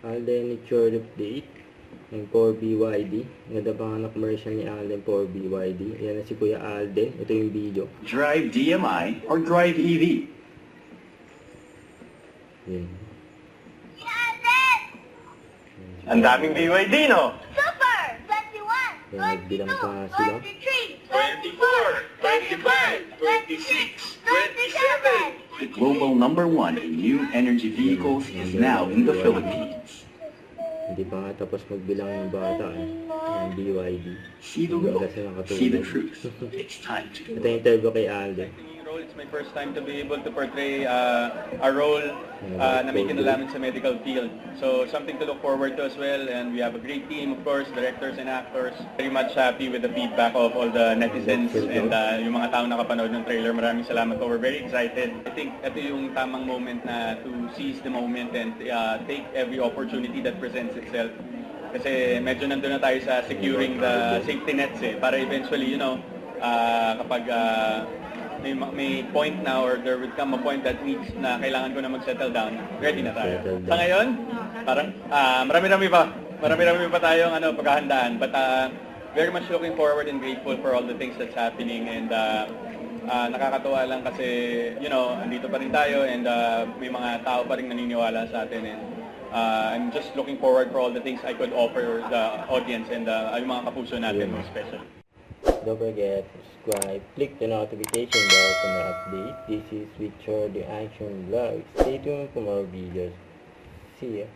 Alden Nature Update ng 4BYD. Ganda pa nga na commercial ni Alden 4BYD. Ayan na si Kuya Alden. Ito yung video. Drive DMI or drive EV? Ayan. Ang daming BYD, no? Super! 21, Ayan, nagbilang pa nga sila. 23, 24, 25, 26, 27. The global #1 in new energy vehicles is now in the Philippines. Hindi pa nga tapos magbilang yung bata ng BYD. See the Hanggang world, kasi nakatulog. see the truth. It's time to Ito yung interview kay Alden. It's my first time to be able to portray a role na may kinalaman sa medical field. So something to look forward to as well, and we have a great team, of course, directors and actors. Very much happy with the feedback of all the netizens and yung mga taong nakapanood ng trailer. Maraming salamat po. We're very excited. I think ito yung tamang moment na to seize the moment and take every opportunity that presents itself. Kasi medyo nandun na tayo sa securing the safety nets para eventually, kapag may point na or there would come a point that needs na kailangan ko na mag-settle down, ready na tayo. Sa ngayon, parang marami-rami pa tayong paghahandaan, but very much looking forward and grateful for all the things that's happening, and nakakatuwa lang kasi andito pa rin tayo, and may mga tao pa rin naniniwala sa atin, and I'm just looking forward for all the things I could offer the audience and yung mga kapuso natin most especially. Don't forget to subscribe, click the notification bell for more update. This is Richard the Action Vlog. Stay tuned for more videos. See ya.